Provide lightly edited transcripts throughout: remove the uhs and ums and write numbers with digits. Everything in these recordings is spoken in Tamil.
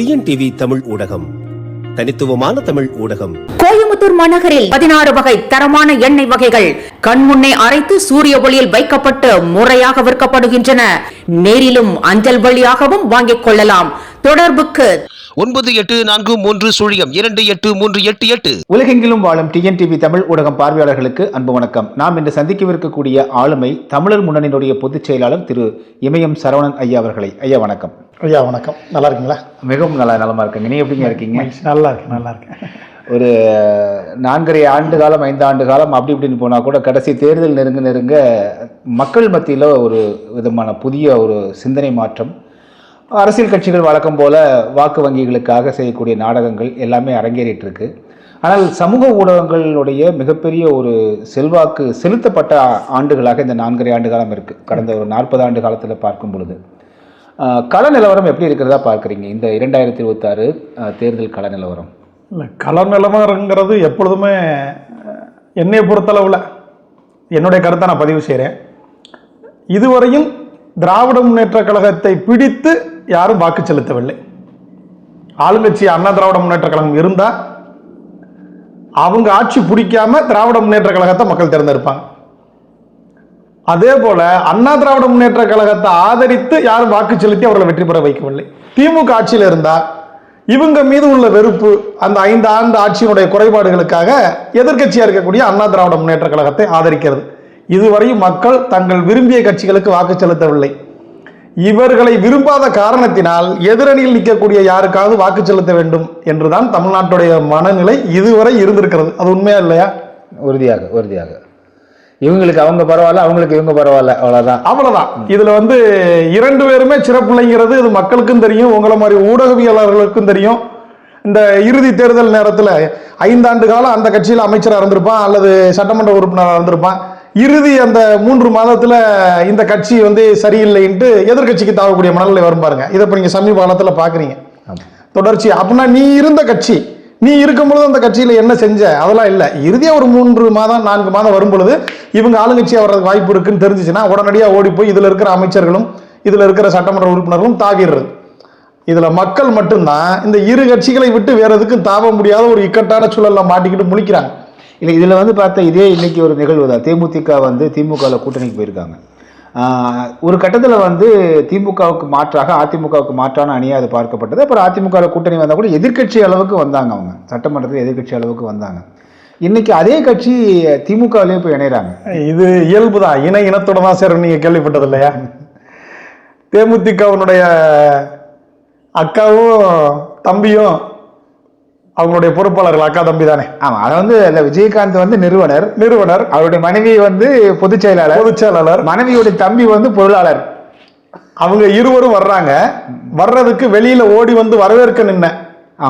டிஎன்டிவி தமிழ் ஊடகம், தனித்துவமான தமிழ் ஊடகம். கோயம்புத்தூர் மாநகரில் 16 வகை தரமான எண்ணெய் வகைகள் கண்முன்னே அரைத்து சூரிய ஒளியில் வைக்கப்பட்டு முறையாக விற்கப்படுகின்றன. நேரிலும் அஞ்சல் வழியாகவும் வாங்கிக் கொள்ளலாம். தொடர்புக்கு 9843028388. உலகெங்கிலும் வாழும் டிஎன்டிவி தமிழ் ஊடகம் பார்வையாளர்களுக்கு அன்பு வணக்கம். நாம் இன்று சந்திக்கவிருக்கக்கூடிய ஆளுமை தமிழர் முன்னணியினுடைய பொதுச் செயலாளர் திரு இமயம் சரவணன் ஐயா அவர்களை. ஐயா வணக்கம். ஐயா வணக்கம். நல்லா இருக்கீங்களா? மிகவும் நலமா இருக்கீங்க. நீ எப்படிங்க இருக்கீங்க? நல்லா இருக்கேன். ஒரு 4.5 ஆண்டு காலம் 5 ஆண்டு காலம் அப்படி இப்படின்னு போனால் கூட கடைசி தேர்தல் நெருங்க மக்கள் மத்தியில் ஒரு விதமான புதிய ஒரு சிந்தனை மாற்றம், அரசியல் கட்சிகள் வழக்கம் போல வாக்கு வங்கிகளுக்காக செய்யக்கூடிய நாடகங்கள் எல்லாமே அரங்கேறிட்டு இருக்கு. ஆனால் சமூக ஊடகங்களுடைய மிகப்பெரிய ஒரு செல்வாக்கு செலுத்தப்பட்ட ஆண்டுகளாக இந்த 4.5 ஆண்டு காலம் இருக்குது. கடந்த ஒரு 40 ஆண்டு காலத்தில் பார்க்கும் பொழுது கள நிலவரம் எப்படி இருக்கிறதா பார்க்குறீங்க இந்த 2026 தேர்தல் கள நிலவரம்? இல்லை, கள நிலவரங்கிறது எப்பொழுதுமே என்னை பொறுத்தளவில் என்னுடைய கருத்தை நான் பதிவு செய்கிறேன். இதுவரையும் திராவிட முன்னேற்ற கழகத்தை பிடித்து யாரும் வாக்கு செலுத்தவில்லை. ஆளுங்கட்சி அண்ணா திராவிட முன்னேற்ற கழகம் இருந்தால் அவங்க ஆட்சி பிடிக்காம திராவிட முன்னேற்ற கழகத்தை மக்கள் தேர்ந்தெடுப்பாங்க. அதே போல அண்ணா திராவிட முன்னேற்ற கழகத்தை ஆதரித்து யாரும் வாக்கு செலுத்தி அவர்களை வெற்றி பெற வைக்கவில்லை. திமுக ஆட்சியில் இருந்தால் இவங்க மீது உள்ள வெறுப்பு, அந்த 5 ஆண்டு ஆட்சியினுடைய குறைபாடுகளுக்காக எதிர்கட்சியாக இருக்கக்கூடிய அண்ணா திராவிட முன்னேற்ற கழகத்தை ஆதரிக்கிறது. இதுவரையும் மக்கள் தங்கள் விரும்பிய கட்சிகளுக்கு வாக்கு செலுத்தவில்லை. இவர்களை விரும்பாத காரணத்தினால் எதிரணியில் நிற்கக்கூடிய யாருக்காவது வாக்கு செலுத்த வேண்டும் என்றுதான் தமிழ்நாட்டுடைய மனநிலை இதுவரை இருந்திருக்கிறது. அது உண்மையா இல்லையா? உறுதியாக இவங்களுக்கு அவங்க பரவாயில்ல, அவங்களுக்கு இவங்க பரவாயில்ல, அவ்வளவுதான். இதுல 2 பேருமே சிறப்பில்லைங்கிறது இது மக்களுக்கும் தெரியும், உங்களை மாதிரி ஊடகவியலாளர்களுக்கும் தெரியும். இந்த இறுதி தேர்தல் நேரத்தில் 5 ஆண்டு காலம் அந்த கட்சியில் அமைச்சராக இருந்திருப்பான் அல்லது சட்டமன்ற உறுப்பினராக இருந்திருப்பான். இறுதி அந்த 3 மாதத்தில் இந்த கட்சி சரியில்லைன்ட்டு எதிர்கட்சிக்கு தாவக்கூடிய மனநிலை வரும் பாருங்க. இதை இப்போ நீங்கள் சமீப காலத்தில் பார்க்குறீங்க தொடர்ச்சி. அப்படின்னா நீ இருந்த கட்சி, நீ இருக்கும்பொழுது அந்த கட்சியில் என்ன செஞ்ச, அதெல்லாம் இல்லை. இறுதியாக ஒரு 3 மாதம் 4 மாதம் வரும் பொழுது இவங்க ஆளுங்கட்சியாக வர்றதுக்கு வாய்ப்பு இருக்குன்னு தெரிஞ்சிச்சுன்னா உடனடியாக ஓடி போய் இதில் இருக்கிற அமைச்சர்களும் இதில் இருக்கிற சட்டமன்ற உறுப்பினர்களும் தாவிடுறது. இதில் மக்கள் மட்டும்தான் இந்த இரு கட்சிகளை விட்டு வேற எதுக்கும் தாவ முடியாத ஒரு இக்கட்டான சூழலில் மாட்டிக்கிட்டு முழிக்கிறாங்க. இல்லை, இதில் பார்த்தா இதே இன்னைக்கு ஒரு நிகழ்வு தான். தேமுதிக திமுகவில் கூட்டணிக்கு போயிருக்காங்க. ஒரு கட்டத்தில் திமுகவுக்கு மாற்றாக அதிமுகவுக்கு மாற்றான அணியாக அது பார்க்கப்பட்டது. அப்புறம் அதிமுக கூட்டணி வந்தால் கூட எதிர்கட்சி அளவுக்கு வந்தாங்க, அவங்க சட்டமன்றத்தில் எதிர்கட்சி அளவுக்கு வந்தாங்க. இன்னைக்கு அதே கட்சி திமுகவிலேயே போய் இணைகிறாங்க. இது இயல்பு தான், இனத்தோட தான் சேரும். நீங்கள் கேள்விப்பட்டது இல்லையா? தேமுதிகவுடைய அக்காவும் தம்பியும் அவங்களுடைய பொறுப்பாளர்கள், அக்கா தம்பி தானே? ஆமா, அதை விஜயகாந்த் நிறுவனர், அவருடைய மனைவி பொதுச் செயலாளர், மனைவியுடைய தம்பி பொருளாளர். அவங்க இருவரும் வர்றாங்க. வர்றதுக்கு வெளியில ஓடி வரவேற்க நின்ன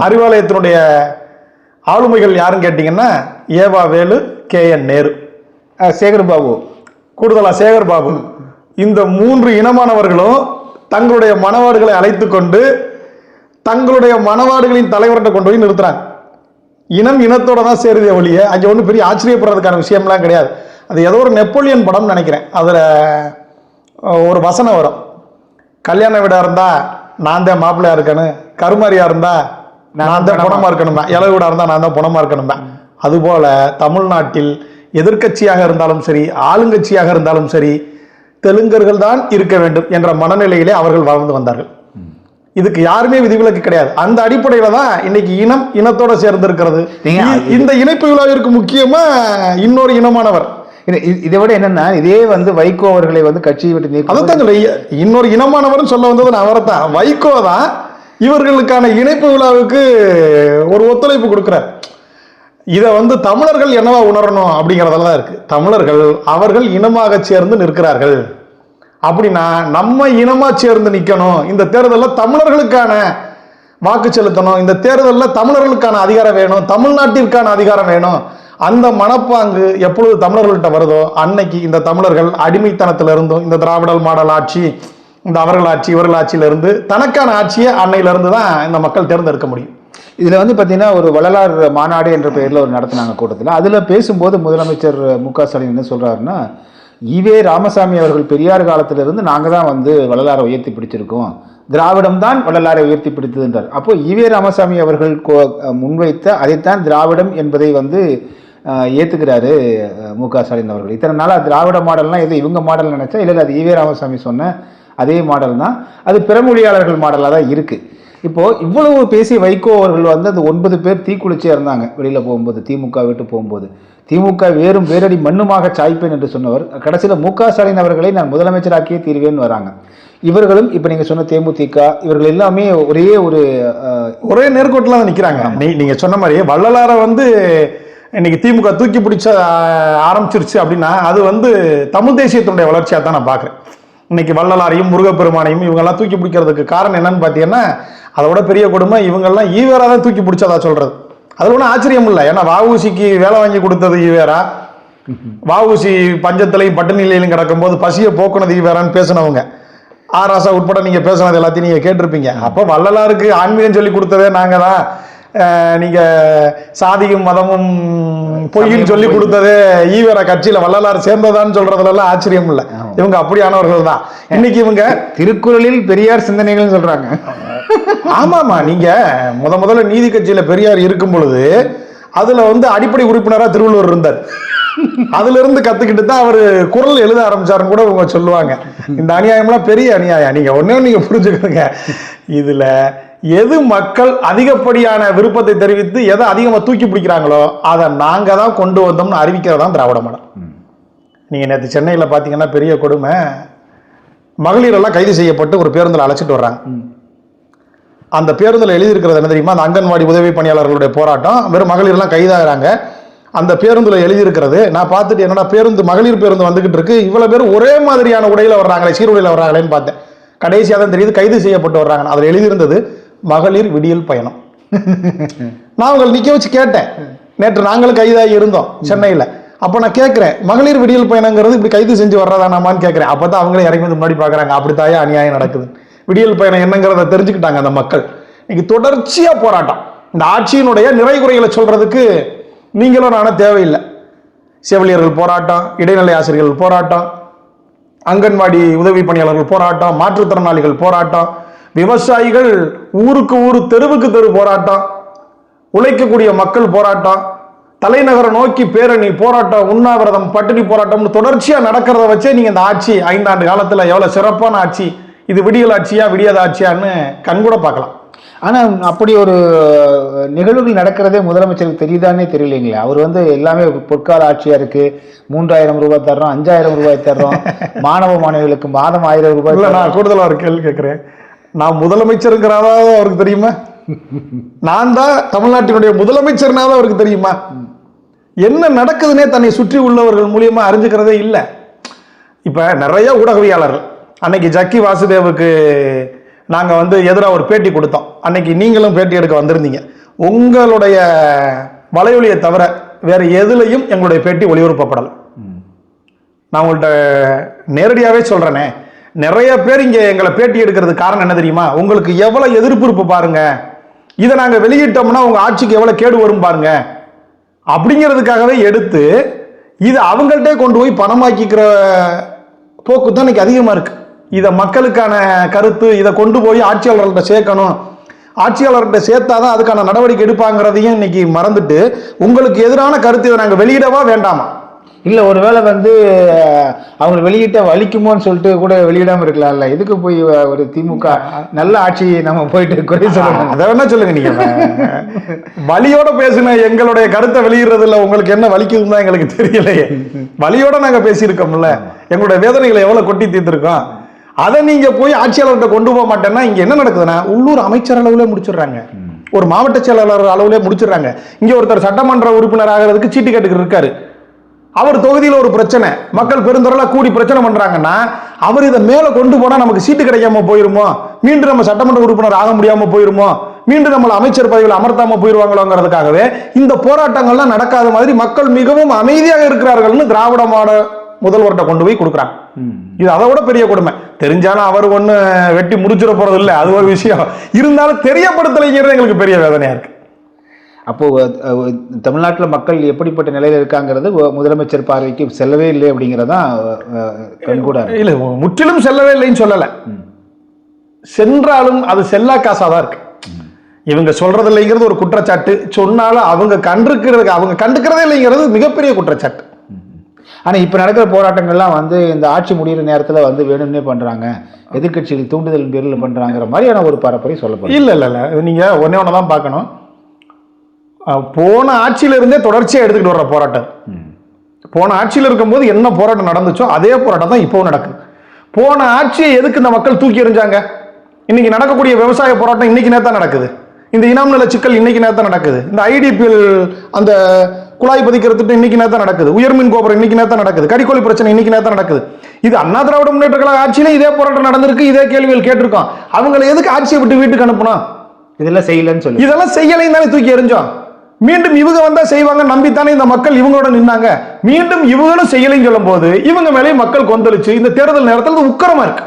அறிவாலயத்தினுடைய ஆளுமைகள் யாருன்னு கேட்டீங்கன்னா ஏவா வேலு, KN நேரு, சேகர்பாபு, கூடுதலா சேகர்பாபு. இந்த 3 இனமானவர்களும் தங்களுடைய மனவாடுகளை அழைத்து கொண்டு தங்களுடைய மனவாடுகளின் தலைவர்கிட்ட கொண்டு போய் நிறுத்துறாங்க. இனத்தோட தான் சேருதே ஒழிய அங்கே ஒன்றும் பெரிய ஆச்சரியப்படுறதுக்கான விஷயம்லாம் கிடையாது. அது ஏதோ ஒரு நெப்போலியன் படம் நினைக்கிறேன். அதில் ஒரு வசனம் வரும், கல்யாண வீடாக இருந்தால் நான் தான் மாப்பிள்ளையா இருக்கணும், கருமாரியா இருந்தால் நான் தான் புணமா இருக்கணுமே, இலை வீடாக இருந்தால் நான் தான் புணமா இருக்கணுமே. அதுபோல தமிழ்நாட்டில் எதிர்கட்சியாக இருந்தாலும் சரி ஆளுங்கட்சியாக இருந்தாலும் சரி தெலுங்கர்கள் தான் இருக்க வேண்டும் என்ற மனநிலையிலே அவர்கள் வாழ்ந்து வந்தார்கள். இதுக்கு யாருமே விதிவிலக்கு கிடையாது. அந்த அடிப்படையில தான் இன்னைக்கு இனத்தோட சேர்ந்து இருக்கிறது. இந்த இணைப்பு விழாவிற்கு முக்கியமா இன்னொரு இனமானவர், இதை விட என்னன்னா இதே வைகோ அவர்களை கட்சியை விட்டு அதைத்தான் இன்னொரு இனமானவர் சொல்ல வந்தது அவரை தான். வைகோ தான் இவர்களுக்கான இணைப்பு விழாவுக்கு ஒரு ஒத்துழைப்பு கொடுக்கிறார். இதை தமிழர்கள் என்னவா உணரணும் அப்படிங்கிறதுல தான் இருக்கு. தமிழர்கள் அவர்கள் இனமாக சேர்ந்து நிற்கிறார்கள் அப்படின்னா நம்ம இனமா சேர்ந்து நிற்கணும். இந்த தேர்தலில் தமிழர்களுக்கான வாக்கு செலுத்தணும், இந்த தேர்தலில் தமிழர்களுக்கான அதிகாரம் வேணும், தமிழ்நாட்டிற்கான அதிகாரம் வேணும். அந்த மனப்பாங்கு எப்பொழுது தமிழர்கள்ட்ட வருதோ அன்னைக்கு இந்த தமிழர்கள் அடிமைத்தனத்திலிருந்தும் இந்த திராவிடல் மாடல் ஆட்சி, இந்த அவர்கள் ஆட்சி இவர்கள் ஆட்சியிலிருந்து தனக்கான ஆட்சியை அன்னையிலிருந்து தான் இந்த மக்கள் தேர்ந்தெடுக்க முடியும். இதில் பார்த்தீங்கன்னா ஒரு வள்ளலார் மாநாடு என்ற பெயரில் ஒரு நடத்தினாங்க கூட்டத்தில். அதில் பேசும்போது முதலமைச்சர் மு க ஸ்டாலின் என்ன சொல்கிறாருன்னா, ஈவே ராமசாமி அவர்கள் பெரியார் காலத்திலிருந்து நாங்கள் தான் வந்து வள்ளலாரை உயர்த்தி பிடிச்சிருக்கோம், திராவிடம் தான் வள்ளலாரை உயர்த்தி பிடித்தது என்றார். அப்போ ஈவே ராமசாமி அவர்கள் முன்வைத்த அதைத்தான் திராவிடம் என்பதை வந்து ஏற்றுக்கிறாரு மு.க. ஸ்டாலின் அவர்கள். இத்தனை நாளாக திராவிட மாடல்னால் எது இவங்க மாடல் நினச்சா இல்லை, அது ஈவே ராமசாமி சொன்ன அதே மாடல் தான், அது பிறமொழியாளர்கள் மாடலாக தான் இருக்குது. இப்போது இவ்வளவு பேசி வைகோ அவர்கள் வந்து அந்த 9 பேர் தீக்குளிச்சே இருந்தாங்க வெளியில் போகும்போது, திமுக விட்டு போகும்போது. திமுக வேறும் வேரடி மண்ணுமாக சாய்ப்பேன் என்று சொன்னவர் கடைசியில் மு.க. ஸ்டாலின் அவர்களை நான் முதலமைச்சராக்கியே தீர்வேன்னு வராங்க. இவர்களும் இப்போ நீங்கள் சொன்ன தேமுதிக இவர்கள் எல்லாமே ஒரே நேர்கோட்டில் தான் நிற்கிறாங்க. நீங்கள் சொன்ன மாதிரி வள்ளலாரை வந்து இன்னைக்கு திமுக தூக்கி பிடிச்ச ஆரம்பிச்சிருச்சு அப்படின்னா அது வந்து தமிழ் தேசியத்தினுடைய வளர்ச்சியாக தான் நான் பார்க்குறேன். இன்னைக்கு வள்ளலாரையும் முருகப்பெருமானையும் இவங்கெல்லாம் தூக்கி பிடிக்கிறதுக்கு காரணம் என்னன்னு பார்த்தீங்கன்னா, அதோட பெரிய கொடுமை இவங்கெல்லாம் ஈவேரா தான் தூக்கி பிடிச்சதா சொல்றது. அதில் ஒன்றும் ஆச்சரியம் இல்லை. ஏன்னா வஉசிக்கு வேலை வாங்கி கொடுத்தது ஈவேரா, வஉசி பஞ்சத்திலையும் பட்டினிலையும் கிடக்கும் போது பசியை போக்குனது ஈவேரான்னு பேசினவங்க, ஆராசா உட்பட நீங்க பேசுனது எல்லாத்தையும் நீங்க கேட்டிருப்பீங்க. அப்போ வள்ளலாருக்கு ஆன்மீகம் சொல்லி கொடுத்ததே நாங்க தான், நீங்க சாதியும் மதமும் பொய்ன்னு சொல்லி கொடுத்ததே ஈவேரா கட்சியில வள்ளலார் சேர்ந்ததான்னு சொல்றதுல எல்லாம் ஆச்சரியம் இல்லை. இவங்க அப்படியானவர்கள் தான். இன்னைக்கு இவங்க திருக்குறளில் பெரியார் சிந்தனைகள் சொல்றாங்க. ஆமாமா, நீங்க முதல்ல நீதி கட்சியில பெரியார் இருக்கும் பொழுது அதுல வந்து அடிப்படை உறுப்பினரா திருவள்ளுவர் இருந்தார். அதுல இருந்து கத்துக்கிட்டு தான் அவரு குரல் எழுத ஆரம்பிச்சாருன்னு கூட இவங்க சொல்லுவாங்க. இந்த அநியாயம்லாம் பெரிய அநியாயம். நீங்க ஒன்னே நீங்க புரிஞ்சுக்கிறீங்க, இதுல எது மக்கள் அதிகப்படியான விருப்பத்தை தெரிவித்து எதை அதிகமா தூக்கி பிடிக்கிறாங்களோ அதை நாங்க தான் கொண்டு வந்தோம்னு அறிவிக்கிறதா திராவிட மாடல். நீங்க நேற்று சென்னையில பாத்தீங்கன்னா பெரிய கொடுமை, மகளிர் எல்லாம் கைது செய்யப்பட்டு ஒரு பேருந்துல அழைச்சிட்டு வர்றாங்க. அந்த பேருந்துல எழுதியிருக்கிறது என்ன தெரியுமா? அந்த அங்கன்வாடி உதவி பணியாளர்களுடைய போராட்டம், வெறும் மகளிர் எல்லாம் கைதாகிறாங்க. அந்த பேருந்துல எழுதியிருக்கிறது நான் பார்த்துட்டு என்னன்னா, மகளிர் பேருந்து வந்துகிட்டு இருக்கு, இவ்வளவு பேர் ஒரே மாதிரியான உடையில வர்றாங்களே, சீருடையில வர்றாங்களேன்னு பார்த்தேன். கடைசியாக தான் தெரியுது கைது செய்யப்பட்டு வர்றாங்க. அதில் எழுதியிருந்தது மகளிர் விடியல் பயணம். நான் உங்களை நிக்க வச்சு கேட்டேன், நேற்று நாங்களும் கைதாகி இருந்தோம் சென்னையில. அப்போ நான் கேட்கிறேன், மகளிர் விடியல் பயணங்கிறது இப்படி கைது செஞ்சு வர்றதானாமான்னு கேட்கிறேன். அப்பதான் அவங்களே இறங்கி வந்து முன்னாடி பாக்குறாங்க, அப்படித்தாயா அநியாயம் நடக்குது. விடியல் பயணம் என்னங்கிறத தெரிஞ்சுக்கிட்டாங்க அந்த மக்கள். இன்னைக்கு தொடர்ச்சியா போராட்டம். இந்த ஆட்சியினுடைய நிறை குறைகளை சொல்றதுக்கு நீங்களும் நானும் தேவையில்லை. செவிலியர்கள் போராட்டம், இடைநிலை ஆசிரியர்கள் போராட்டம், அங்கன்வாடி உதவி பணியாளர்கள் போராட்டம், மாற்றுத்திறனாளிகள் போராட்டம், விவசாயிகள் ஊருக்கு ஊர் தெருவுக்கு தெரு போராட்டம், உழைக்கக்கூடிய மக்கள் போராட்டம், தலைநகரை நோக்கி பேரணி போராட்டம், உண்ணாவிரதம், பட்டினி போராட்டம்னு தொடர்ச்சியா நடக்கிறத வச்சே நீங்க இந்த ஆட்சி 5 ஆண்டு காலத்துல எவ்வளவு சிறப்பான ஆட்சி, இது விடியல் ஆட்சியா விடியாத ஆட்சியான்னு கண்கூட பார்க்கலாம். ஆனால் அப்படி ஒரு நிகழ்வுகள் நடக்கிறதே முதலமைச்சருக்கு தெரியுதானே தெரியலைங்களே. அவர் வந்து எல்லாமே பொற்கால ஆட்சியாக இருக்குது, 3000 ரூபாய் தர்றோம், 5000 ரூபாய் தர்றோம், மாணவ மாணவிகளுக்கு மாதம் 1000 ரூபாய். இல்லை, நான் கூடுதலாக ஒரு கேள்வி கேட்குறேன். நான் முதலமைச்சருங்கிறதாவது அவருக்கு தெரியுமா? நான் தான் தமிழ்நாட்டினுடைய முதலமைச்சர்னாவது அவருக்கு தெரியுமா? என்ன நடக்குதுன்னே தன்னை சுற்றி உள்ளவர்கள் மூலியமா அறிஞ்சுக்கிறதே இல்லை. இப்போ நிறைய ஊடகவியாளர்கள், அன்னைக்கு ஜக்கி வாசுதேவுக்கு நாங்கள் வந்து எதிராக ஒரு பேட்டி கொடுத்தோம். அன்னைக்கு நீங்களும் பேட்டி எடுக்க வந்திருந்தீங்க. உங்களுடைய வலையொலியை தவிர வேற எதுலையும் எங்களுடைய பேட்டி ஒளிபரப்பப்படலை. நான் உங்கள்கிட்ட நேரடியாகவே சொல்றேனே, நிறைய பேர் இங்கே எங்களை பேட்டி எடுக்கிறதுக்கு காரணம் என்ன தெரியுமா? உங்களுக்கு எவ்வளவு எதிர்ப்பு இருப்பு பாருங்க, இதை நாங்கள் வெளியிட்டோம்னா உங்க ஆட்சிக்கு எவ்வளவு கேடு வரும் பாருங்க அப்படிங்கிறதுக்காகவே எடுத்து இது அவங்கள்ட்டே கொண்டு போய் பணமாக்கிக்கிற போக்கு தான் இன்னைக்கு அதிகமா இருக்கு. இதை மக்களுக்கான கருத்து, இதை கொண்டு போய் ஆட்சியாளர்கிட்ட சேர்க்கணும், ஆட்சியாளர்கிட்ட சேர்த்தாதான் அதுக்கான நடவடிக்கை எடுப்பாங்கிறதையும் இன்னைக்கு மறந்துட்டு உங்களுக்கு எதிரான கருத்து இதை நாங்கள் வெளியிடவா வேண்டாமா? இல்லை, ஒருவேளை வந்து அவங்க வெளியிட்ட வலிக்குமோன்னு சொல்லிட்டு கூட வெளியிடாம இருக்கலாம்ல. எதுக்கு போய் ஒரு திமுக நல்ல ஆட்சி நம்ம போயிட்டு குறை சொல்லணும்? அதை வேணா சொல்லுங்க. நீங்க வலியோட பேசின எங்களுடைய கருத்தை வெளியிடுறதுல உங்களுக்கு என்ன வலிக்குதுன்னு தான் எங்களுக்கு தெரியலையே. வலியோட நாங்க பேசியிருக்கோம்ல, எங்களுடைய வேதனைகளை எவ்வளவு கொட்டி தீர்த்திருக்கோம். அதை நீங்க போய் ஆட்சியாளர்கிட்ட கொண்டு போக மாட்டேன்னா இங்க என்ன நடக்குதுன்னா, உள்ளூர் அமைச்சர் அளவுல முடிச்சிடுறாங்க, ஒரு மாவட்ட செயலாளர் அளவுல முடிச்சிடுறாங்க. இங்க ஒருத்தர் சட்டமன்ற உறுப்பினர் ஆகிறதுக்கு சீட்டு கேட்டுக்கிட்டு இருக்காரு, அவர் தொகுதியில் ஒரு பிரச்சனை, மக்கள் பெருந்தொரலா கூடி பிரச்சனை பண்றாங்கன்னா அவர் இதை மேல கொண்டு போனா நமக்கு சீட்டு கிடைக்காம போயிருமோ, மீண்டும் நம்ம சட்டமன்ற உறுப்பினர் ஆக முடியாம போயிருமோ, மீண்டும் நம்மளை அமைச்சர் பதவியில் அமர்த்தாம போயிருவாங்களோங்கிறதுக்காகவே இந்த போராட்டங்கள்லாம் நடக்காத மாதிரி மக்கள் மிகவும் அமைதியாக இருக்கிறார்கள்னு திராவிட மாடல் முதல்வர்கிட்ட கொண்டு போய் கொடுக்குறாங்க. இது அதை விட பெரிய கொடுமை. தெரிஞ்சாலும் அவர் ஒண்ணு வெட்டி முடிச்சிட போறது இல்லை, அது ஒரு விஷயம். இருந்தாலும் தெரியப்படுத்தலைங்கிறது எங்களுக்கு பெரிய வேதனையா இருக்கு. அப்போ தமிழ்நாட்டில் மக்கள் எப்படிப்பட்ட நிலையில் இருக்காங்கிறது முதலமைச்சர் பார்வைக்கு செல்லவே இல்லை அப்படிங்கிறதான் கண்கூட. இல்லை, முற்றிலும் செல்லவே இல்லைன்னு சொல்லலை. சென்றாலும் அது செல்லா காசாதான் இருக்கு. இவங்க சொல்றது இல்லைங்கிறது ஒரு குற்றச்சாட்டு, சொன்னாலும் அவங்க கண்டுக்கிறதே இல்லைங்கிறது மிகப்பெரிய குற்றச்சாட்டு. ஆனால் இப்போ நடக்கிற போராட்டங்கள்லாம் வந்து இந்த ஆட்சி முடிகிற நேரத்தில் வந்து வேணும்னே பண்ணுறாங்க, எதிர்கட்சிகள் தூண்டுதல் பேரில் பண்ணுறாங்கிற மாதிரியான ஒரு பரப்புரை சொல்லப்படும். இல்லை, நீங்கள் ஒன்றே ஒன்று தான் பார்க்கணும். போன ஆட்சியிலிருந்தே தொடர்ச்சியாக எடுத்துக்கிட்டு வர்ற போராட்டம். போன ஆட்சியில் இருக்கும்போது என்ன போராட்டம் நடந்துச்சோ அதே போராட்டம் தான் இப்போவும் நடக்குது. போன ஆட்சியை எதுக்கு இந்த மக்கள் தூக்கி எறிஞ்சாங்க? இன்னைக்கு நடக்கக்கூடிய விவசாய போராட்டம் இன்னைக்கு நேரத்தான் நடக்குது. இந்த இனாம் நில சிக்கல் இன்னைக்கு நேரத்தான் நடக்குது. இந்த ஐடிபிஎல் அந்த குழாய் பதிக்கிறது இன்னைக்கு நேரத்தான் நடக்குது. உயர்மின் கோபுரம் இன்னைக்கு நேரத்தான் நடக்குது. கடிக்கோழி பிரச்சனை இன்னைக்கு நேரத்தான் நடக்குது. இது அண்ணா திராவிட முன்னேற்ற கழக ஆட்சியில இதே போராட்டம் நடந்திருக்கு, இதே கேள்விகள் கேட்டிருக்கோம். அவங்களை எதுக்கு ஆட்சியை விட்டு வீட்டுக்கு அனுப்பணும்? இதெல்லாம் செய்யலன்னு சொல்லி, இதெல்லாம் செய்யலைன்னு தானே தூக்கி எறிஞ்சோம். மீண்டும் இவங்க வந்தா செய்வாங்க நம்பித்தானே இந்த மக்கள் இவங்களோட நின்னாங்க. மீண்டும் இவங்களும் செய்யலைன்னு சொல்லும் போது இவங்க மேலே மக்கள் கொந்தளிச்சு இந்த தேர்தல் நேரத்தில் உக்கிரமா இருக்கு.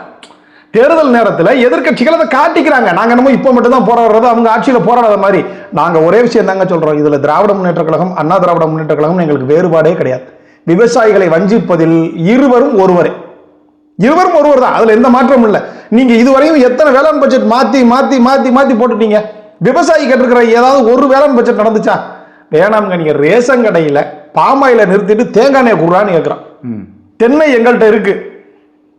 தேர்தல் நேரத்தில் எதிர்கட்சிகள் அதை காட்டிக்கிறாங்க. நாங்க என்னமோ இப்போ மட்டும் தான் போராடுறது, அவங்க ஆட்சியில் போராடாத மாதிரி. நாங்க ஒரே விஷயம் தாங்க சொல்றோம், இதுல திராவிட முன்னேற்ற கழகம், அண்ணா திராவிட முன்னேற்ற கழகம் எங்களுக்கு வேறுபாடே கிடையாது. விவசாயிகளை வஞ்சிப்பதில் இருவரும் ஒருவர் தான், அதுல எந்த மாற்றமும் இல்லை. நீங்க இதுவரையும் எத்தனை வேளாண் பட்ஜெட் மாத்தி மாத்தி மாத்தி மாத்தி போட்டுட்டீங்க? விவசாயி கேட்டிருக்கிற ஏதாவது ஒரு வேளாண் பட்ஜெட் நடந்துச்சா? வேணாம்ங்க. நீங்க ரேஷன் கடையில பாமாயில நிறுத்திட்டு தேங்காய் எண்ணெய் குடுறான்னு கேட்கிறான். தென்னை எங்கள்கிட்ட இருக்கு,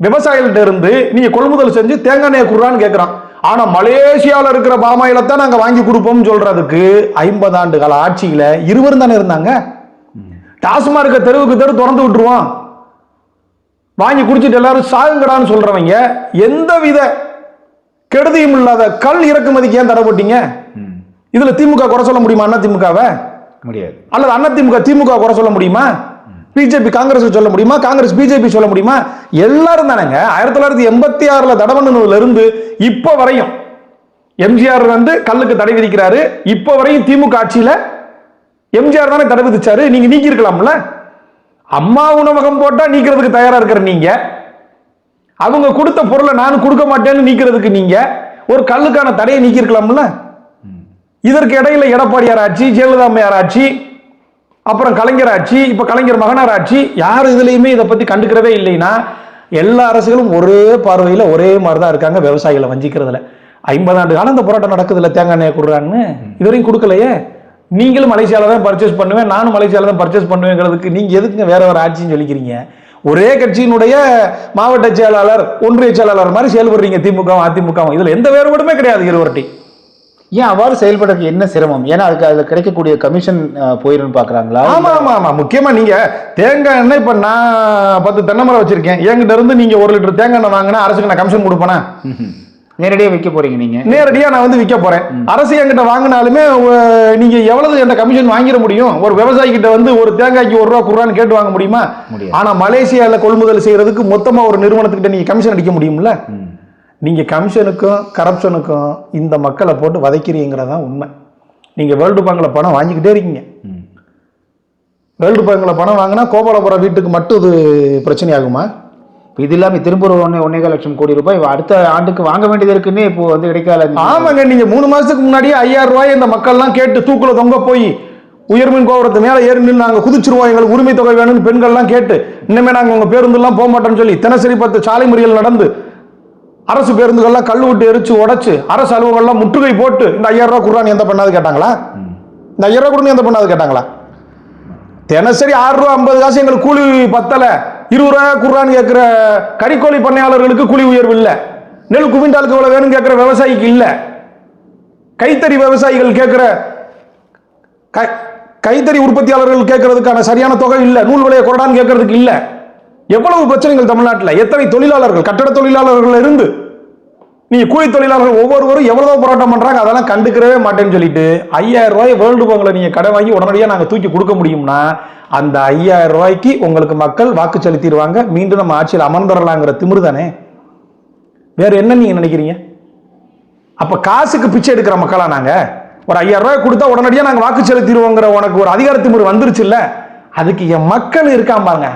விவசாயிகள்ட்ட இருந்து நீங்க கொள்முதல் செஞ்சு தேங்காய் எண்ணெய் குடுறான்னு கேட்கிறான். ஆனா மலேசியாவில் இருக்கிற பாமாயில தான் நாங்க வாங்கி கொடுப்போம் சொல்றதுக்கு 50 ஆண்டு கால ஆட்சியில இருவரும் தானே இருந்தாங்க. டாஸ்மார்க்க தெருவுக்கு தெரு திறந்து விட்டுருவோம், வாங்கி குடிச்சிட்டு எல்லாரும் சாகுங்கடான்னு சொல்றவங்க எந்தவித கெடுதியும் இல்லாத கல் இறக்குமதிக்கு ஏன் தடை போட்டீங்க? இதுல திமுக குறை சொல்ல முடியுமா? அண்ணா திமுகவை முடியாது. அல்லது அண்ணா திமுக குறை சொல்ல முடியுமா? பிஜேபி காங்கிரஸ் சொல்ல முடியுமா? காங்கிரஸ் பிஜேபி சொல்ல முடியுமா? எல்லாரும் தானங்க 1986 தடை பண்ணதுல இருந்து இப்ப வரையும் எம்ஜிஆர் வந்து கல்லுக்கு தடை விதிக்கிறாரு. இப்ப வரையும் திமுக ஆட்சியில எம்ஜிஆர் தானே தடை விதிச்சாரு. நீங்க நீக்கி இருக்கலாம்ல. அம்மா உணவகம் போட்டா நீக்கிறதுக்கு தயாரா இருக்கிற நீங்க, அவங்க கொடுத்த பொருளை நானும் கொடுக்க மாட்டேன்னு நீக்கிறதுக்கு நீங்க ஒரு கல்லுக்கான தடையை நீக்கி இருக்கலாம்ல. இதற்கு இடையில எடப்பாடியார் ஆட்சி, ஜெயலலிதா அம்மையார் ஆட்சி, அப்புறம் கலைஞர் ஆட்சி, இப்ப கலைஞர் மகனார் ஆட்சி, யாரும் இதுலயுமே இதை பத்தி கண்டுக்கிறவே இல்லைன்னா எல்லா அரசுகளும் ஒரே பார்வையில ஒரே மாதிரிதான் இருக்காங்க விவசாயிகளை வஞ்சிக்கிறதுல. 50 ஆண்டு காலம் இந்த போராட்டம் நடக்குது இல்ல, தேங்காய் எண்ணெய் கொடுறான்னு இதுவரையும் கொடுக்கலையே. நீங்களும் மலேசியால தான் பர்ச்சேஸ் பண்ணுவேன், நானும் மலேசியால தான் பர்ச்சேஸ் பண்ணுவேங்கிறதுக்கு நீங்க எதுக்குங்க வேற வேற ஆட்சின்னு சொல்லிக்கிறீங்க? ஒரே கட்சியினுடைய மாவட்ட செயலாளர், ஒன்றிய செயலாளர் மாதிரி செயல்படுறீங்க திமுகவும் அதிமுகவும். இதுல எந்த வேறுபாடுமே கிடையாது இருவர்ட்டி. ஏன் அவ்வாறு செயல்படுறதுக்கு என்ன சிரமம்? ஏன்னா அதுக்கு அதுல கிடைக்கக்கூடிய கமிஷன் போயிடும் பாக்குறாங்களா? ஆமா ஆமா ஆமா. முக்கியமா நீங்க தேங்காய் எண்ணெய், இப்ப நான் 10 தென்னை மரம் வச்சிருக்கேன், என்கிட்ட இருந்து நீங்க 1 லிட்டர் தேங்காய் எண்ணெய் வாங்கினா அரசுக்கு நான் கமிஷன் கொடுப்பேனா? நேரடியாக விற்க போறீங்க. நீங்க நேரடியா நான் வந்து விற்க போறேன். அரசு என்கிட்ட வாங்கினாலுமே நீங்க எவ்வளவு எந்த கமிஷன் வாங்கிட முடியும்? ஒரு விவசாயி கிட்ட வந்து ஒரு தேங்காய்க்கு 1 ரூபா குடுறான்னு கேட்டு வாங்க முடியுமா? ஆனா மலேசியால கொள்முதல் செய்யறதுக்கு மொத்தமா ஒரு நிறுவனத்துக்கிட்ட நீங்க கமிஷன் அடிக்க முடியும்ல. நீங்க கமிஷனுக்கும் கரப்ஷனுக்கும் இந்த மக்களை போட்டு வதைக்கிறீங்கிறதா உண்மை. நீங்க வேர்ல்டு பேங்க்ல பணம் வாங்கிக்கிட்டே இருக்கீங்க. வேர்ல்டு பேங்க்ல பணம் வாங்கினா கோபாலபுரம் வீட்டுக்கு மட்டும் இது பிரச்சனை ஆகுமா? இது இல்லாம திரும்ப 1.25 லட்சம் கோடி ரூபாய் அடுத்த ஆண்டுக்கு வாங்க வேண்டியது இருக்குன்னு இப்போ வந்து இடைக்கால. ஆமாங்க. நீங்க 3 மாசத்துக்கு முன்னாடியே 5000 ரூபாய் இந்த மக்கள் எல்லாம் கேட்டு தூக்குல தொங்க போய் உயர்மின் கோபுரத்து மேல ஏறி நின்று நாங்க குதிச்சிருவோம், எங்களுக்கு உரிமை தொகை வேணும்னு பெண்கள் எல்லாம் கேட்டு இனிமே நாங்க உங்க பேருந்து எல்லாம் போக மாட்டோம்னு சொல்லி தினசரி 10 சாலை மறியல் நடந்து அரசு பேருந்துகள்லாம் கல் விட்டு எரிச்சு உடைச்சு அரசு அலுவலகம்லாம் முற்றுகை போட்டு இந்த 5000 ரூபாய் குடுறான்னு எந்த பண்ணாது கேட்டாங்களா? இந்த 5000 ரூபாய் கொடுன்னு எந்த பண்ணாது கேட்டாங்களா? தினசரி 6 ரூபா 50 காசு எங்களுக்கு கூலி பத்தல, 20 ரூபாய் குடுறான்னு கேட்கிற கறிக்கோழி பண்ணையாளர்களுக்கு கூலி உயர்வு இல்ல, நெல் குவிண்டாலுக்கு எவ்வளவு வேணும் கேட்கிற விவசாயிக்கு இல்ல, கைத்தறி விவசாயிகள் கேட்கிற கைத்தறி உற்பத்தியாளர்கள் கேட்கறதுக்கான சரியான தொகை இல்ல, நூல் விலையை கொரடான்னு கேட்கறதுக்கு இல்ல. எவ்வளவு பிரச்சனைகள் தமிழ்நாட்டில், எத்தனை தொழிலாளர்கள், கட்டட தொழிலாளர்கள் இருந்து நீங்க கூலி தொழிலாளர்கள் ஒவ்வொருவரும் எவ்வளவு போராட்டம் பண்றாங்க, அதெல்லாம் கண்டுக்கிறவே மாட்டேன்னு சொல்லிட்டு 5000 ரூபாய் வேர்ல்டு பேங்க்ல நீங்க கடை வாங்கி உடனடியாக நாங்க தூக்கி கொடுக்க முடியும்னா அந்த 5000 ரூபாய்க்கு உங்களுக்கு மக்கள் வாக்கு செலுத்திடுவாங்க, மீண்டும் நம்ம ஆட்சியில் அமர்ந்துடலாங்கிற திமிரு தானே. வேற என்ன நீங்க நினைக்கிறீங்க? அப்ப காசுக்கு பிச்சை எடுக்கிற மக்களா நாங்க? ஒரு 5000 ரூபாய் கொடுத்தா உடனடியாக நாங்க வாக்கு செலுத்திடுவோங்கிற உனக்கு ஒரு அதிகார திமிரு வந்துருச்சு இல்ல? அதுக்கு என் மக்கள் இருக்காம பாருங்க.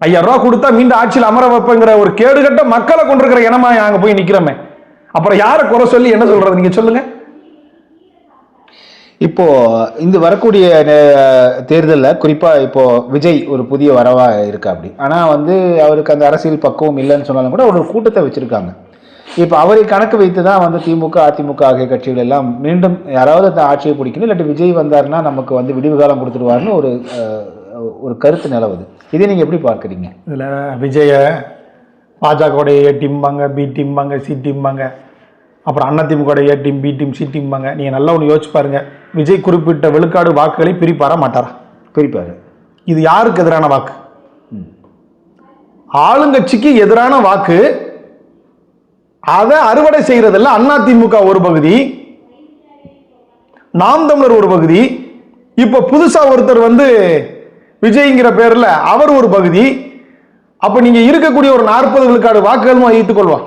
5000 ரூபாய் கொடுத்தா மீண்டும் ஆட்சியில் அமர வைப்பங்கிற ஒரு கேடுகட்ட மக்களை கொண்டிருக்கிற இனமா நாங்க போய் நிக்கிறோமே. அப்புறம் யாரை குறை சொல்லி என்ன சொல்றது? நீங்க சொல்லுங்க. இப்போ இந்த வரக்கூடிய தேர்தலில் குறிப்பாக இப்போ விஜய் ஒரு புதிய வரவா இருக்கா அப்படி. ஆனால் வந்து அவருக்கு அந்த அரசியல் பக்குவம் இல்லைன்னு சொன்னாலும் கூட ஒரு கூட்டத்தை வச்சிருக்காங்க. இப்போ அவரை கணக்கு வைத்து தான் வந்து திமுக, அதிமுக ஆகிய கட்சிகள் எல்லாம் மீண்டும் யாராவது அந்த ஆட்சியை பிடிக்கணும், இல்லாட்டி விஜய் வந்தாருன்னா நமக்கு வந்து விடிவு காலம் கொடுத்துருவாருன்னு ஒரு கருத்து நிலவுது. இதை நீங்கள் எப்படி பார்க்குறீங்க? இதில் விஜய பாஜகவுடைய ஏ டீம்பாங்க, பி டீம்பாங்க, சி டீம்பாங்க, அப்புறம் AIADMK A team, B team, C டீம்பாங்க. நீங்கள் நல்லா ஒன்று யோசிச்சு பாருங்க, விஜய் குறிப்பிட்ட விழுக்காடு வாக்குகளை பிரிப்பாரா மாட்டாரா? பிரிப்பார். இது யாருக்கு எதிரான வாக்கு? ஆளுங்கட்சிக்கு எதிரான வாக்கு. அதை அறுவடை செய்யறதில்ல அதிமுக ஒரு பகுதி, நாம் தமிழர் ஒரு பகுதி, இப்ப புதுசா ஒருத்தர் வந்து விஜய்ங்கிற பேர்ல அவர் ஒரு பகுதி. அப்ப நீங்க இருக்கக்கூடிய ஒரு 40 விழுக்காடு வாக்குகளும் வைத்துக் கொள்வான்.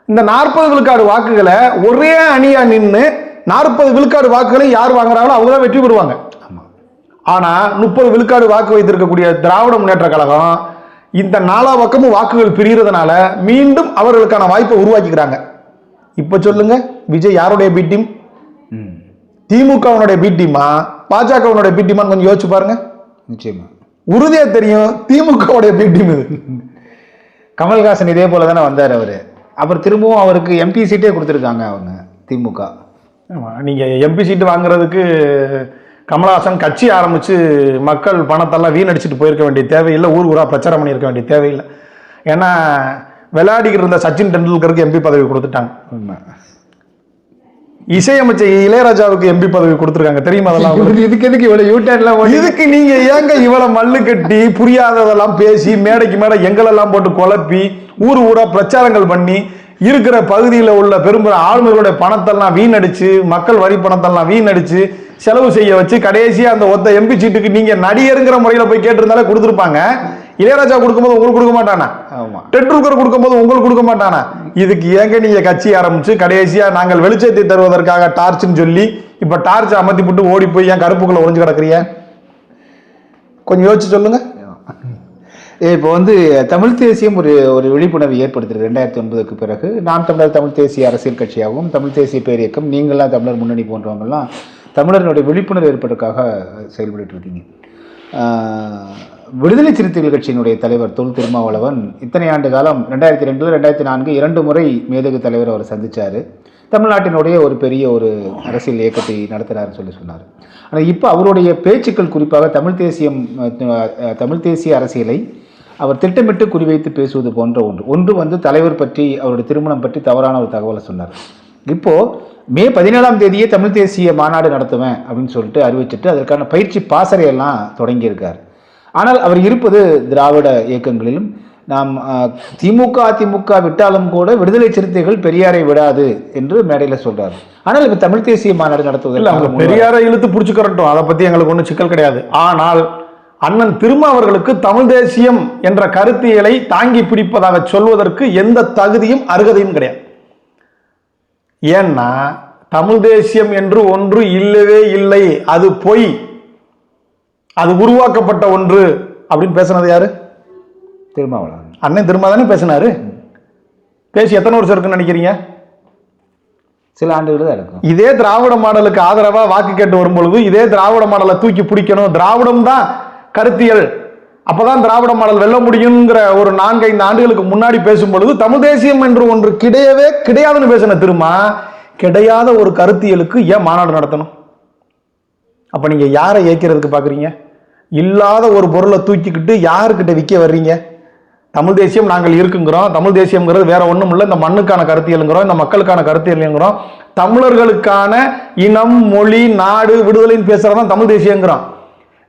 இந்த 40 விழுக்காடு வாக்குகளை ஒரே அணியா நின்று 40 விழுக்காடு வாக்குகளை யார் வாங்குறாங்களோ அவங்க தான் வெற்றி பெறுவாங்க. ஆனா 30 விழுக்காடு வாக்கு வைத்திருக்கக்கூடிய திராவிட முன்னேற்ற கழகம் இந்த 4 பக்கமும் வாக்குகள் பிரிகிறதுனால மீண்டும் அவர்களுக்கான வாய்ப்பை உருவாக்கிக்கிறாங்க. இப்ப சொல்லுங்க, விஜய் யாருடைய பி டீம்? திமுகவுடைய பி டீமா, பாஜகவுடைய பி டீமான்னு கொஞ்சம் யோசிச்சு பாருங்க. நிச்சயமா உறுதியா தெரியும் திமுகவுடைய பி டீம் இது. கமல்ஹாசன் இதே போல தானே வந்தார் அவரு. அப்புறம் திரும்பவும் அவருக்கு எம்பி சீட்டே கொடுத்துருக்காங்க அவங்க திமுக. நீங்க எம்பி சீட்டு வாங்குறதுக்கு கமல்ஹாசன் கட்சி ஆரம்பிச்சு மக்கள் பணத்தெல்லாம் வீணடிச்சுட்டு போயிருக்க வேண்டிய தேவையில்லை, ஊர் ஊரா பிரச்சாரம் பண்ணியிருக்க வேண்டிய தேவையில்லை. ஏன்னா விளையாடிக்கிட்டு இருந்த சச்சின் டெண்டுல்கருக்கு எம்பி பதவி கொடுத்துட்டாங்க. இசையமைச்சர் இளையராஜாவுக்கு எம்பி பதவி கொடுத்துருக்காங்க, தெரியுமா? அதெல்லாம் இதுக்கு எதுக்கு இவ்வளவு யூட்டர்ன்லாம்? இதுக்கு நீங்க ஏங்க இவ்வளவு மல்லு கட்டி புரியாததெல்லாம் பேசி மேடைக்கு மேடை எங்களெல்லாம் போட்டு குழப்பி ஊர் ஊரா பிரச்சாரங்கள் பண்ணி இருக்கிற பகுதியில் உள்ள பெரும்பெரும் ஆளுநர்களுடைய பணத்தெல்லாம் வீணடிச்சு, மக்கள் வரி பணத்தெல்லாம் வீணடிச்சு செலவு செய்ய வச்சு கடைசியா அந்த ஒத்த எம்பி சீட்டுக்கு நீங்க நடிகருங்கிற முறையில போய் கேட்டிருந்தாலே கொடுத்துருப்பாங்க. இளையராஜா கொடுக்கும்போது உங்களுக்கு கொடுக்க மாட்டானா? டெண்டுல்கர் கொடுக்கும்போது உங்களுக்கு கொடுக்க மாட்டானா? இதுக்கு ஏங்க நீங்க கட்சி ஆரம்பிச்சு கடைசியா நாங்கள் வெளிச்சத்தை தருவதற்காக டார்ச்னு சொல்லி இப்ப டார்ச் அமர்த்தி போட்டு ஓடி போய் ஏன் கருப்புக்குள்ள ஒளிஞ்சு கிடக்குறீங்க? கொஞ்சம் யோசிச்சு சொல்லுங்க. இப்போ வந்து தமிழ் தேசியம் ஒரு விழிப்புணர்வு ஏற்படுத்துறது 2009க்கு பிறகு. நாம் தமிழர் தமிழ் தேசிய அரசியல் கட்சியாகவும் தமிழ் தேசிய பேரியக்கம், நீங்களாம் தமிழர் முன்னணி போன்றவங்கலாம் தமிழர்களுடைய விழிப்புணர்வு ஏற்படுறதுக்காக செயல்பட்டு இருக்கீங்க. விடுதலை சிறுத்தைகள் கட்சியினுடைய தலைவர் தொல் திருமாவளவன் இத்தனை ஆண்டு காலம் 2002, 2004 2 முறை மேதகு தலைவர் அவர் சந்திச்சார். தமிழ்நாட்டினுடைய ஒரு பெரிய ஒரு அரசியல் இயக்கத்தை நடத்துகிறாருன்னு சொன்னார். ஆனால் இப்போ அவருடைய பேச்சுக்கள் குறிப்பாக தமிழ் தேசிய அரசியலை அவர் திட்டமிட்டு குறிவைத்து பேசுவது போன்ற ஒன்று வந்து தலைவர் பற்றி, அவருடைய திருமணம் பற்றி தவறான ஒரு தகவலை சொன்னார். இப்போது மே 17ஆம் தேதியே தமிழ் தேசிய மாநாடு நடத்துவேன் அப்படின்னு சொல்லிட்டு அறிவிச்சுட்டு அதற்கான பயிற்சி பாசறையெல்லாம் தொடங்கியிருக்கார். ஆனால் அவர் இருப்பது திராவிட இயக்கங்களிலும். நாம் திமுக அதிமுக விட்டாலும் கூட விடுதலை சிறுத்தைகள் பெரியாரை விடாது என்று மேடையில் சொல்றாரு. ஆனால் இப்ப தமிழ் தேசிய மாநாடு நடத்துவதில்லை, பெரியாரை இழுத்து பிடிச்சுக்கிறட்டும், அதை பத்தி எங்களுக்கு ஒன்றும் சிக்கல் கிடையாது. ஆனால் அண்ணன் திருமாவர்களுக்கு தமிழ் தேசியம் என்ற கருத்தியலை தாங்கி பிடிப்பதாக சொல்வதற்கு எந்த தகுதியும் அருகதையும் கிடையாது. ஏன்னா தமிழ் தேசியம் என்று ஒன்று இல்லவே இல்லை, அது பொய், அது உருவாக்கப்பட்ட ஒன்று அப்படின்னு பேசினது யாரு? திருமாவளவன். அண்ணன் திரும்ப தானே பேசினாரு. பேசி எத்தனை வருஷம் இருக்குன்னு நினைக்கிறீங்க? சில ஆண்டுகள் தான் இருக்கும். இதே திராவிட மாடலுக்கு ஆதரவா வாக்கு கேட்டு வரும்பொழுது இதே திராவிட மாடலை தூக்கி பிடிக்கணும், திராவிடம் தான் கருத்தியல், அப்பதான் திராவிட மாடல் வெல்ல முடியுங்கிற ஒரு 4-5 ஆண்டுகளுக்கு முன்னாடி பேசும்பொழுது தமிழ் தேசியம் என்று ஒன்று கிடையவே கிடையாதுன்னு பேசின திரும்ப கிடையாத ஒரு கருத்தியலுக்கு ஏன் மாநாடு நடத்தணும்? அப்ப நீங்க யாரை ஏற்கிறதுக்கு பாக்குறீங்க? இல்லாத ஒரு பொருளை தூக்கிக்கிட்டு யாருக்கிட்ட விற்க வர்றீங்க? தமிழ் தேசியம் நாங்கள் இருக்குங்கிறோம். தமிழ் தேசியம்ங்கிறது வேற ஒன்றும் இல்லை, இந்த மண்ணுக்கான கருத்தியலுங்கிறோம், இந்த மக்களுக்கான கருத்தியலுங்கிறோம். தமிழர்களுக்கான இனம், மொழி, நாடு, விடுதலைன்னு பேசுறதான் தமிழ் தேசியங்கிறோம்.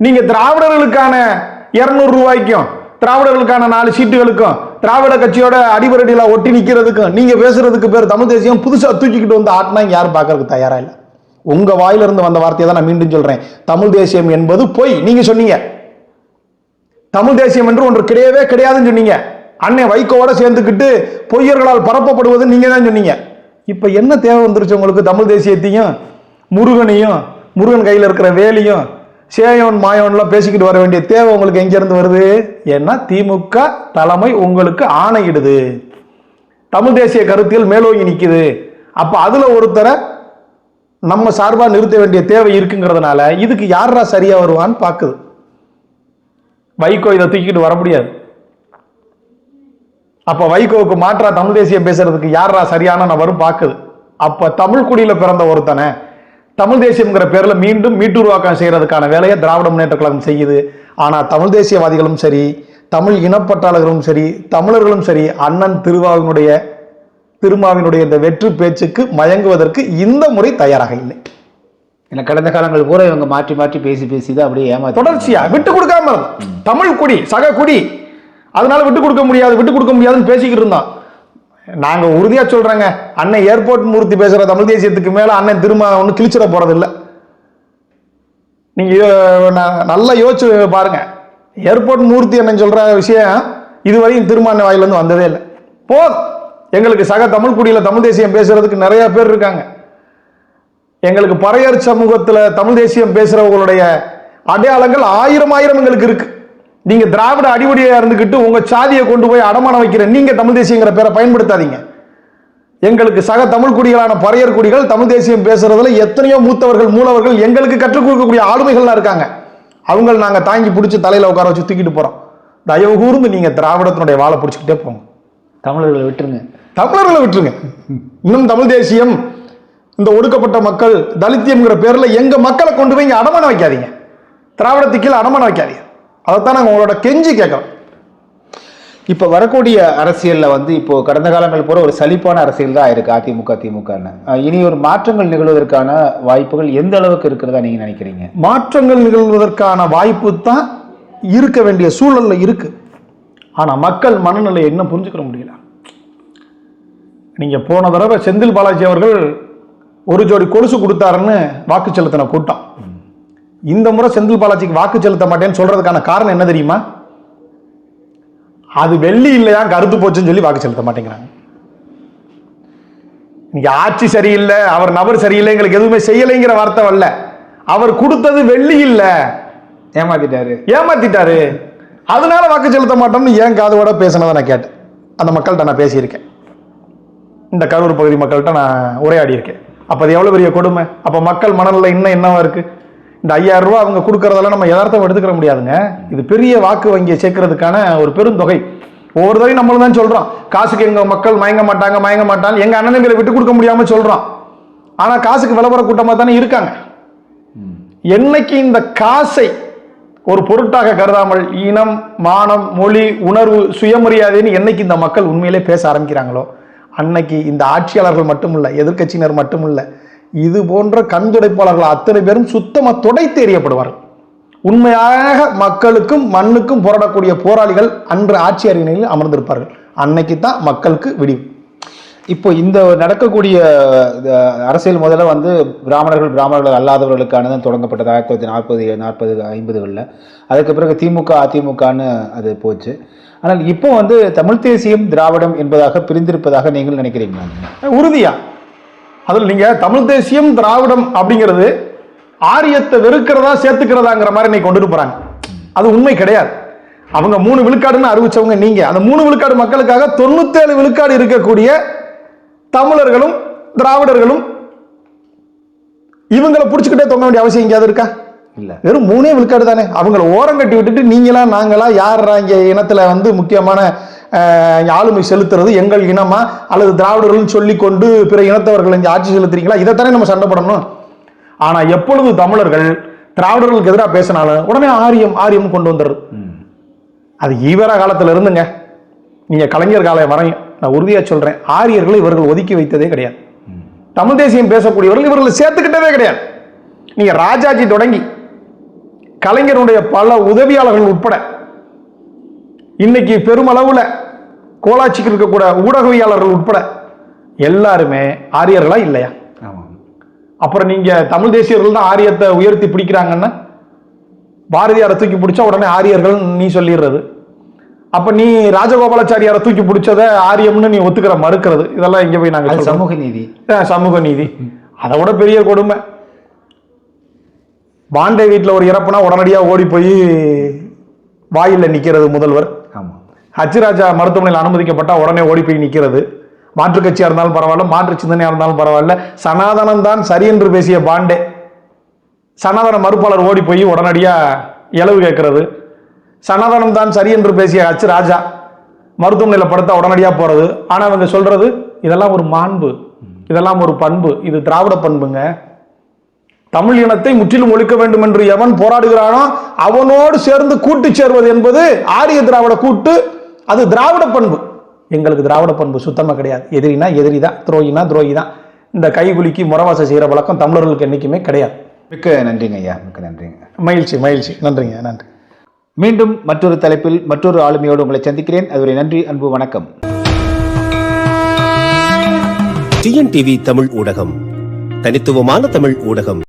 நீங்க திராவிடர்களுக்கான 200 ரூபாய்க்கும் திராவிடர்களுக்கான 4 சீட்டுகளுக்கும் திராவிட கட்சியோட அடிபரடியில ஒட்டி நிக்கிறதுக்கும் நீங்க பேசுறதுக்கு பேர் தமிழ் தேசியம் புதுசா தூக்கிக்கிட்டு வந்து ஆட்டினா யாரும் பார்க்கறதுக்கு தயாரா இல்லை. உங்க வாயிலிருந்து வந்த வார்த்தையை தான் நான் மீண்டும் சொல்றேன். தமிழ் தேசியம் என்பது பொய். நீங்க சொன்னீங்க தமிழ் தேசியம் என்று ஒன்று கிடையவே கிடையாதுன்னு சொன்னீங்க. அண்ணன் வைகோவோட சேர்ந்துக்கிட்டு பொய்யர்களால் பரப்பப்படுவது நீங்க தான் சொன்னீங்க. இப்ப என்ன தேவை வந்துருச்சு உங்களுக்கு? தமிழ் தேசியத்தையும் முருகனையும், முருகன் கையில் இருக்கிற வேலையும், சேயோன் மாயோன்லாம் பேசிக்கிட்டு வர வேண்டிய தேவை உங்களுக்கு எங்க இருந்து வருது? ஏன்னா திமுக தலைமை உங்களுக்கு ஆணையிடுது, தமிழ் தேசிய கருத்தியல் மேலோங்கி நிக்குது. அப்ப அதுல ஒருத்தரை நம்ம சார்பாக நிறுத்த வேண்டிய தேவை இருக்குங்கிறதுனால இதுக்கு யாரா சரியா வருவான்னு பார்க்குது. வைகோ இதை தூக்கிட்டு வர முடியாது. அப்ப வைகோவுக்கு மாற்றா தமிழ் தேசியம் பேசுறதுக்கு யாரா சரியான நபரும் பார்க்குது. அப்ப தமிழ் குடியில பிறந்த ஒருத்தனை தமிழ் தேசியம்ங்கிற பேர்ல மீண்டும் மீட்டுருவாக்கம் செய்யறதுக்கான வேலையை திராவிட முன்னேற்ற கழகம் செய்யுது. ஆனா தமிழ் தேசியவாதிகளும் சரி, தமிழ் இனப்பற்றாளர்களும் சரி, தமிழர்களும் சரி, அண்ணன் திருமாவினுடைய இந்த வெற்று பேச்சுக்கு மயங்குவதற்கு இந்த முறை தயாராக இல்லை. ஏன்னா கடந்த காலங்கள் பூரா இவங்க மாற்றி மாற்றி பேசி தான் அப்படியே ஏமாத்தி தொடர்ச்சியா விட்டு கொடுக்காம தமிழ் குடி சக குடி, அதனால விட்டு கொடுக்க முடியாதுன்னு பேசிக்கிட்டு இருந்தோம். நாங்க உறுதியா சொல்றேங்க, அண்ணன் ஏர்போர்ட் மூர்த்தி பேசுற தமிழ் தேசியத்துக்கு மேல அண்ணன் திரும்ப ஒண்ணு கிழிச்சிட போறது இல்லை. நீங்க நல்லா யோசிச்சு பாருங்க. ஏர்போர்ட் மூர்த்தி அண்ணன் சொல்ற விஷயம் இதுவரையும் திருமான வாயில இருந்து வந்ததே இல்லை. போதும், எங்களுக்கு சக தமிழ் குடியில தமிழ் தேசியம் பேசுறதுக்கு நிறைய பேர் இருக்காங்க. எங்களுக்கு பறையர் சமூகத்துல தமிழ் தேசியம் பேசுறவங்களுடைய அடையாளங்கள் ஆயிரம் எங்களுக்கு இருக்கு. நீங்க திராவிட அடிப்படையா இருந்துகிட்டு உங்க சாதியை கொண்டு போய் அடமானம் வைக்கிற நீங்க தமிழ் தேசியங்கிற பேரை பயன்படுத்தாதீங்க. எங்களுக்கு சக தமிழ் குடிகளான பறையர் குடிகள் தமிழ் தேசியம் பேசுறதுல எத்தனையோ மூத்தவர்கள் எங்களுக்கு கற்றுக் கொடுக்கக்கூடிய ஆளுமைகள்லாம் இருக்காங்க. அவங்க நாங்க தாங்கி பிடிச்சி தலையில உட்கார வச்சு தூக்கிட்டு போறோம். தயவு கூர்ந்து நீங்க திராவிடத்தினுடைய வாழை பிடிச்சிக்கிட்டே போங்க. தமிழர்களை விட்டுருங்க. இன்னும் தமிழ் தேசியம், இந்த ஒடுக்கப்பட்ட மக்கள், தலித்தியம்ங்கிற பேர்ல எங்க மக்களை கொண்டு போய் இங்க அடமானம் வைக்காதீங்க. திராவிடத்துக்கு அடமானம் வைக்காதீங்க. அதைத்தான் நாங்கள் உங்களோட கெஞ்சி கேட்கறோம். இப்போ வரக்கூடிய அரசியலில் வந்து இப்போ கடந்த காலங்கள் போற ஒரு சலிப்பான அரசியல் தான் இருக்கு அதிமுக திமுகன்னு. இனி ஒரு மாற்றங்கள் நிகழ்வதற்கான வாய்ப்புகள் எந்த அளவுக்கு இருக்கிறதா நீங்க நினைக்கிறீங்க? மாற்றங்கள் நிகழ்வதற்கான வாய்ப்பு தான் இருக்க வேண்டிய சூழல்ல இருக்கு. ஆனா மக்கள் மனநிலை என்ன புரிஞ்சுக்கிற முடியல. நீங்க போன தடவை செந்தில் பாலாஜி அவர்கள் ஒரு ஜோடி கொலுசு கொடுத்தாருன்னு வாக்கு செலுத்தின கூட்டம். இந்த முறை செந்தில் பாலாஜிக்கு வாக்கு செலுத்த மாட்டேன்னு சொல்றதுக்கான காரணம் என்ன தெரியுமா? அது வெள்ளி இல்லையா கருத்து போச்சுன்னு சொல்லி வாக்கு செலுத்த மாட்டேங்கிறாங்க. நீங்க ஆட்சி சரியில்லை, அவர் நபர் சரியில்லை, எங்களுக்கு எதுவுமே செய்யலைங்கிற வார்த்தை வரல. அவர் கொடுத்தது வெள்ளி இல்ல, ஏமாத்திட்டாரு, அதனால வாக்கு செலுத்த மாட்டோம்னு ஏன் காதோட பேசினதை நான் கேட்டேன். அந்த மக்கள்கிட்ட நான் பேசியிருக்கேன், இந்த கரூர் பகுதி மக்கள்கிட்ட நான் உரையாடி இருக்கேன். அப்ப அது எவ்வளவு பெரிய கொடுமை. அப்ப மக்கள் மனநிலை இன்னும் என்னவா இருக்கு? இந்த 5000 ரூபாய் அவங்க கொடுக்கறதெல்லாம் நம்ம யதார்த்தம் எடுத்துக்கிற முடியாதுங்க. இது பெரிய வாக்கு வங்கியை சேர்க்கறதுக்கான ஒரு பெருந்தொகை. ஒவ்வொரு தடவையும் நம்மளும் தான் சொல்றோம், காசுக்கு எங்க மக்கள் மயங்க மாட்டாங்க. எங்க அண்ணன்களை விட்டு கொடுக்க முடியாம சொல்றோம். ஆனா காசுக்கு விளம்பர கூட்டமா தானே இருக்காங்க. என்னைக்கு இந்த காசை ஒரு பொருட்டாக கருதாமல் இனம், மானம், மொழி, உணர்வு, சுயமரியாதைன்னு என்னைக்கு இந்த மக்கள் உண்மையிலே பேச ஆரம்பிக்கிறாங்களோ அன்னைக்கு இந்த ஆட்சியாளர்கள் மட்டுமில்ல, எதிர்கட்சியினர் மட்டுமில்ல, இது போன்ற கண் துடைப்பாளர்கள் அத்தனை பேரும் சுத்தமா துடைத்து எறியப்படுவார்கள். உண்மையாக மக்களுக்கும் மண்ணுக்கும் போராடக்கூடிய போராளிகள் அன்று ஆட்சி அரியணையில் அமர்ந்திருப்பார்கள். அன்னைக்கு தான் மக்களுக்கு விடிவு. இப்போ இந்த நடக்கக்கூடிய அரசியல் முதல்ல வந்து பிராமணர்கள் அல்லாதவர்களுக்கானதான் தொடங்கப்பட்டது 1940-50களில். அதுக்கு பிறகு திமுக அதிமுகன்னு அது போச்சு. ஆனால் இப்போ வந்து தமிழ் தேசியம் திராவிடம் என்பதாக பிரிந்திருப்பதாக நீங்கள் நினைக்கிறீங்களா? உறுதியா. அதில் நீங்க தமிழ் தேசியம் திராவிடம் அப்படிங்கிறது ஆரியத்தை வெறுக்கிறதா சேர்த்துக்கிறதாங்கிற மாதிரி நீங்க கொண்டு போறாங்க. அது உண்மை கிடையாது. அவங்க 3 விழுக்காடுன்னு அறிவிச்சவங்க நீங்க. அந்த 3 விழுக்காடு மக்களுக்காக 97 விழுக்காடு இருக்கக்கூடிய தமிழர்களும் திராவிடர்களும் இவங்களை பிடிச்சுக்கிட்டே தொங்க வேண்டிய அவசியம் எங்கேயாவது இருக்கா? இல்ல. வெறும் 3 விழுக்காடு தானே. அவங்களை ஓரம் கட்டி விட்டுட்டு நீங்களா நாங்களா யாரா இங்க இனத்துல வந்து முக்கியமான ஆளுமை செலுத்துறது எங்கள் இனமா அல்லது திராவிடர்கள் சொல்லி கொண்டு பிற இனத்தவர்கள் இங்க ஆட்சி செலுத்துறீங்களா? இதைத்தானே நம்ம சண்டை போடணும். ஆனா எப்பொழுது தமிழர்கள் திராவிடர்களுக்கு எதிராக பேசினாலும் உடனே ஆரியம் கொண்டு வந்துடுறது. அது ஈவர காலத்துல இருந்துங்க, நீங்க கலைஞர் காலம் வரையும் நான் உறுதியா சொல்றேன், ஆரியர்களை இவர்கள் ஒதுக்கி வைத்ததே கிடையாது. தமிழ் தேசியம் பேசக்கூடியவர்கள் இவர்களை சேர்த்துக்கிட்டதே கிடையாது. நீங்க ராஜாஜி தொடங்கி கலைஞருடைய பல உதவியாளர்கள் உட்பட இன்னைக்கு பெருமளவுல கோலாட்சிக்கு இருக்கக்கூட ஊடகவியாளர்கள் உட்பட எல்லாருமே ஆரியர்களா இல்லையா? அப்புறம் நீங்க தமிழ் தேசியர்கள் தான் ஆரியத்தை உயர்த்தி பிடிக்கிறாங்கன்னா பாரதியாரை தூக்கி பிடிச்சா உடனே ஆரியர்கள் நீ சொல்லிடுறது. அப்ப நீ ராஜகோபாலாச்சாரியாரை தூக்கி பிடிச்சத ஆரியம்னு நீ ஒத்துக்கிற மறுக்கிறது. இதெல்லாம் எங்க போய் நாங்க சமூக நீதி அதை விட பெரிய கொடுமை. பாண்டே வீட்டில் ஒரு இறப்புனா உடனடியா ஓடி போய் வாயில நிக்கிறது முதல்வர். ஹச்ராஜா மருத்துவமனையில் அனுமதிக்கப்பட்டா உடனே ஓடி போய் நிக்கிறது. மாற்று கட்சியாக இருந்தாலும் பரவாயில்ல, மாற்று சிந்தனையாக இருந்தாலும் பரவாயில்ல, சனாதனம் தான் சரி என்று பேசிய பாண்டே சனாதன மறுப்பாளர் ஓடி போய் உடனடியாக இளவு கேட்கறது, சனாதனம் தான் சரி என்று பேசிய ராஜா மருத்துவமனையில் படுத்தா உடனடியாக போகிறது. ஆனால் அவங்க சொல்றது இதெல்லாம் ஒரு மாண்பு, இதெல்லாம் ஒரு பண்பு, இது திராவிட பண்புங்க. தமிழ் இனத்தை முற்றிலும் ஒழிக்க வேண்டும் என்று எவன் போராடுகிறானோ அவனோடு சேர்ந்து கூட்டு சேர்வது என்பது ஆரிய திராவிட கூட்டு, அது திராவிட பண்பு. எங்களுக்கு திராவிட பண்பு சுத்தமாக கிடையாது. எதிரினா எதிரி தான், துரோகினா துரோகி தான். இந்த கைகுலுக்கி முறவாசை செய்கிற வழக்கம் தமிழர்களுக்கு என்றைக்குமே கிடையாது. மிக்க நன்றிங்க ஐயா, மிக்க நன்றிங்க. மகிழ்ச்சி, நன்றிங்க, நன்றி. மீண்டும் மற்றொரு தலைப்பில் மற்றொரு ஆளுமையோடு உங்களை சந்திக்கிறேன். அதுவரை நன்றி, அன்பு, வணக்கம். டிஎன்டிவி தமிழ் ஊடகம், தனித்துவமான தமிழ் ஊடகம்.